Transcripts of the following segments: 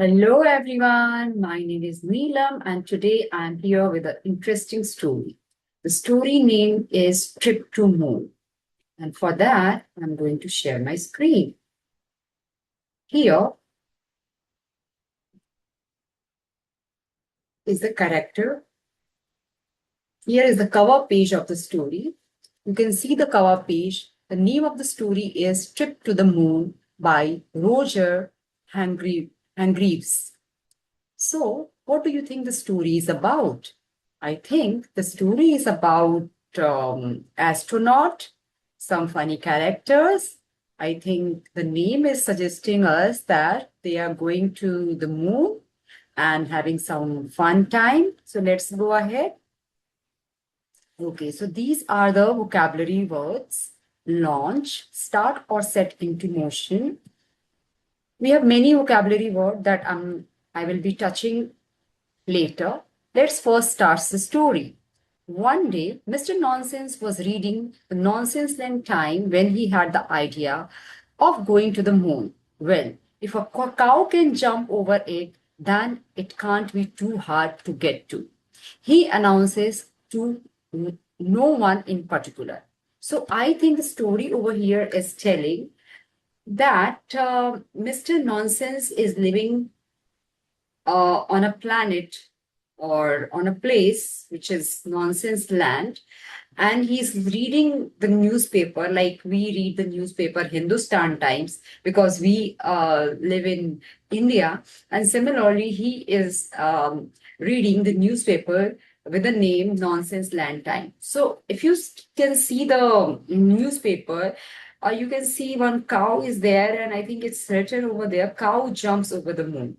Hello everyone, my name is Neelam and today I'm here with an interesting story. The story name is Trip to Moon, and for that I'm going to share my screen. Here is the character. Here is the cover page of the story. You can see the cover page. The name of the story is Trip to the Moon by Roger Hargreaves. So, what do you think the story is about? I think the story is about astronaut, some funny characters. I think the name is suggesting us that they are going to the moon and having some fun time. So let's go ahead. Okay, so these are the vocabulary words: launch, start or set into motion. We have many vocabulary words that I will be touching later. Let's first start the story. One day, Mr. Nonsense was reading the Nonsense Land Time when he had the idea of going to the moon. Well, if a cow can jump over it, then it can't be too hard to get to. He announces to no one in particular. So I think the story over here is telling that Mr. Nonsense is living on a planet or on a place which is nonsense land, and he's reading the newspaper like we read the newspaper Hindustan Times because we live in India, and similarly he is reading the newspaper with the name Nonsense Land Time. So if you can see the newspaper, you can see one cow is there, and I think it's written over there, cow jumps over the moon.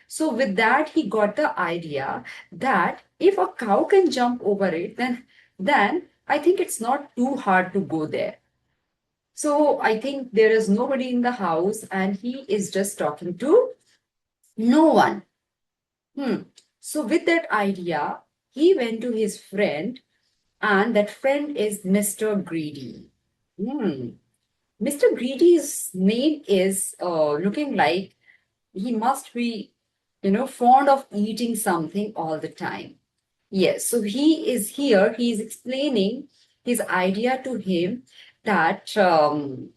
So with that, he got the idea that if a cow can jump over it, then I think it's not too hard to go there. So I think there is nobody in the house and he is just talking to no one. So with that idea, he went to his friend, and that friend is Mr. Greedy. Hmm. Mr. Greedy's name is looking like he must be, fond of eating something all the time. Yes, so he is here, he is explaining his idea to him that can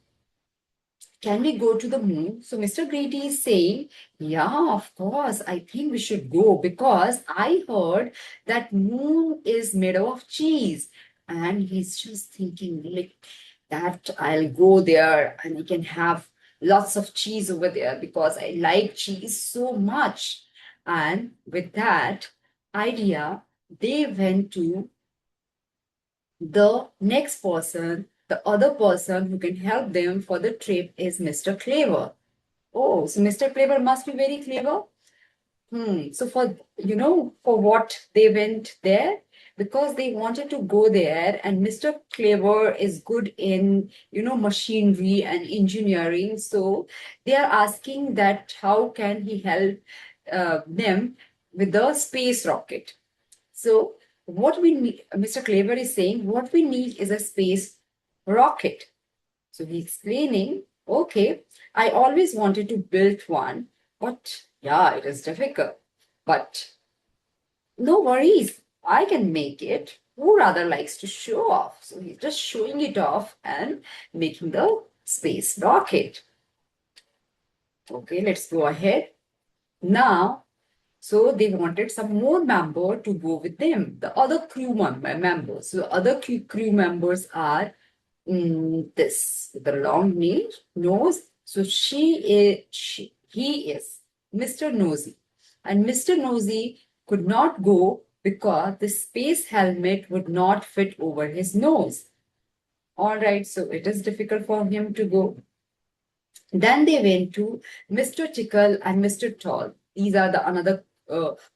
we go to the moon? So Mr. Greedy is saying, yeah, of course, I think we should go because I heard that moon is made of cheese. And he's just thinking like that I'll go there and I can have lots of cheese over there because I like cheese so much. And with that idea, they went to the next person. The other person who can help them for the trip is Mr. Clever. Oh, so Mr. Clever must be very clever. So for what they went there, because they wanted to go there, and Mr. Clever is good in, machinery and engineering. So they are asking that how can he help them with the space rocket. So what we need, Mr. Clever is saying, what we need is a space rocket. So he's explaining, okay, I always wanted to build one, but yeah, it is difficult. But no worries, I can make it. Who rather likes to show off? So he's just showing it off and making the space rocket. Okay, let's go ahead. Now, so they wanted some more member to go with them, the other members. So other crew members are this with the long nose. So he is Mr. Nosy, and Mr. Nosy could not go because the space helmet would not fit over his nose. All right, so it is difficult for him to go. Then they went to Mr. Tickle and Mr. Tall. These are the another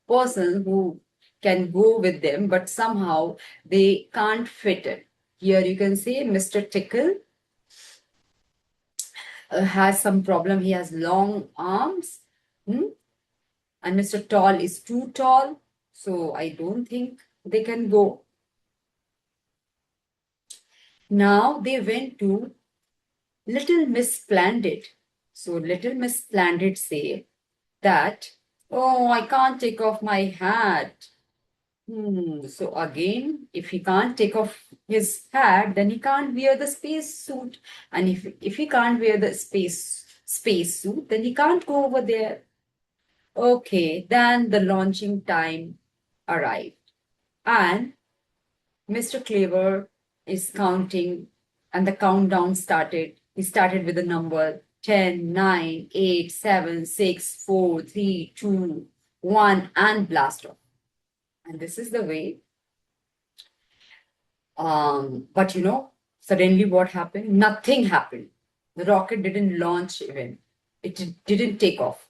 person who can go with them, but somehow they can't fit it. Here you can see Mr. Tickle has some problem. He has long arms, and Mr. Tall is too tall, so I don't think they can go. Now they went to Little Miss Splendid. So Little Miss Splendid say that, oh, I can't take off my hat. So again, if he can't take off his hat, then he can't wear the space suit. And if he can't wear the space suit, then he can't go over there. Okay, then the launching time arrived. And Mr. Clever is counting, and the countdown started. He started with the number 10, 9, 8, 7, 6, 4, 3, 2, 1, and blast off. And this is the way. But suddenly what happened? Nothing happened. The rocket didn't launch even. Didn't take off.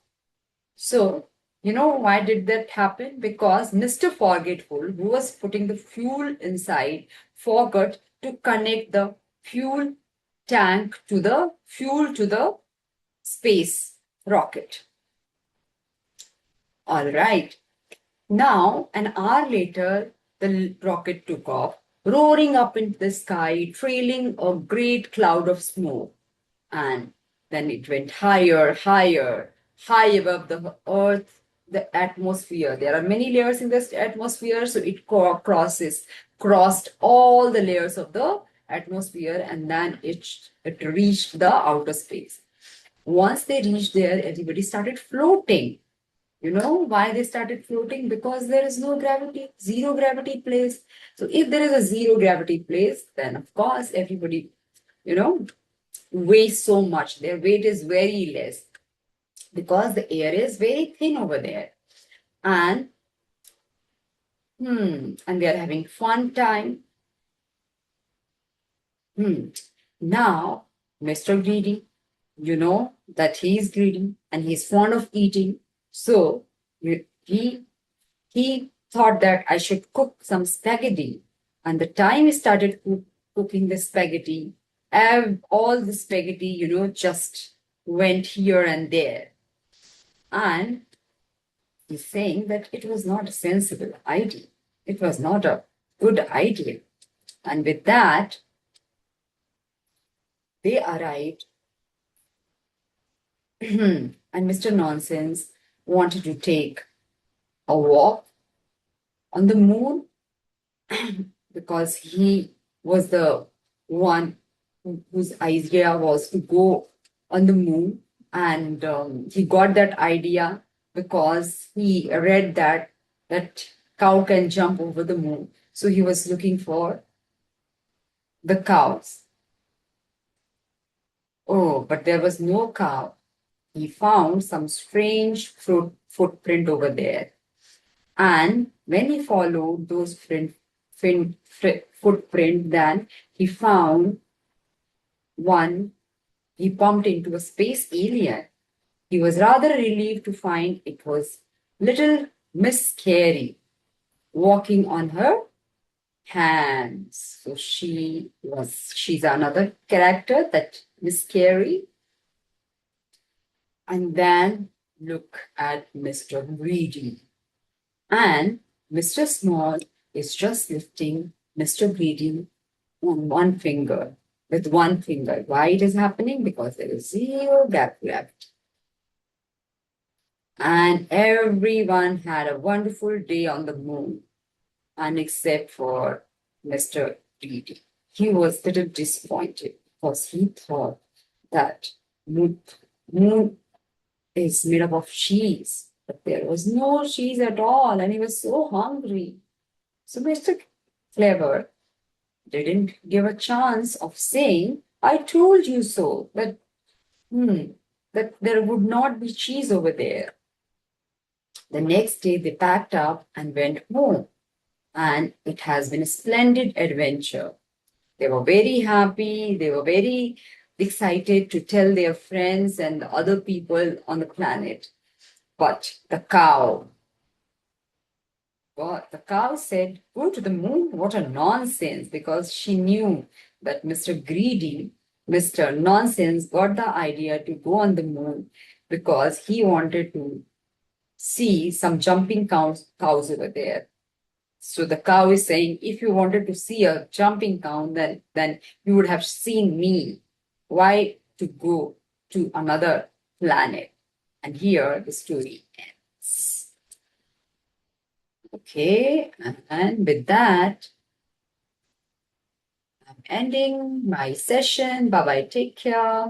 So, why did that happen? Because Mr. Forgetful, who was putting the fuel inside, forgot to connect the fuel tank to the space rocket. All right. Now, an hour later, the rocket took off, roaring up into the sky, trailing a great cloud of smoke. And then it went higher, higher, high above the earth, the atmosphere. There are many layers in this atmosphere, so it crossed all the layers of the atmosphere, and then it reached the outer space. Once they reached there, everybody started floating. You know why they started floating? Because there is no gravity, zero gravity place. So if there is a zero gravity place, then of course everybody, weighs so much. Their weight is very less because the air is very thin over there. And and they are having fun time. Now, Mr. Greedy, you know that he is greedy and he's fond of eating. So he thought that I should cook some spaghetti. And the time he started cooking the spaghetti, all the spaghetti, just went here and there. And he's saying that it was not a sensible idea. It was not a good idea. And with that, they arrived. And Mr. Nonsense wanted to take a walk on the moon because he was the one whose idea was to go on the moon. And he got that idea because he read that cow can jump over the moon. So he was looking for the cows. Oh, but there was no cow. He found some strange footprint over there. And when he followed those footprint, then he found one. He bumped into a space alien. He was rather relieved to find it was little Miss Carey walking on her hands. So she's another character, that Miss Carey. And then look at Mr. Greedy. And Mr. Small is just lifting Mr. Greedy on one finger, with one finger. Why it is happening? Because there is zero gap left. And everyone had a wonderful day on the moon, and except for Mr. Greedy. He was a little disappointed because he thought that moon is made up of cheese, but there was no cheese at all, and he was so hungry. So Mr. Clever didn't give a chance of saying, I told you so, that there would not be cheese over there. The next day they packed up and went home, and it has been a splendid adventure. They were very happy, they were very excited to tell their friends and the other people on the planet. But the cow said, go to the moon? What a nonsense, because she knew that Mr. Greedy, Mr. Nonsense, got the idea to go on the moon because he wanted to see some jumping cows over there. So the cow is saying, if you wanted to see a jumping cow, then you would have seen me. Why to go to another planet? And here the story ends. Okay, and with that, I'm ending my session. Bye bye. Take care.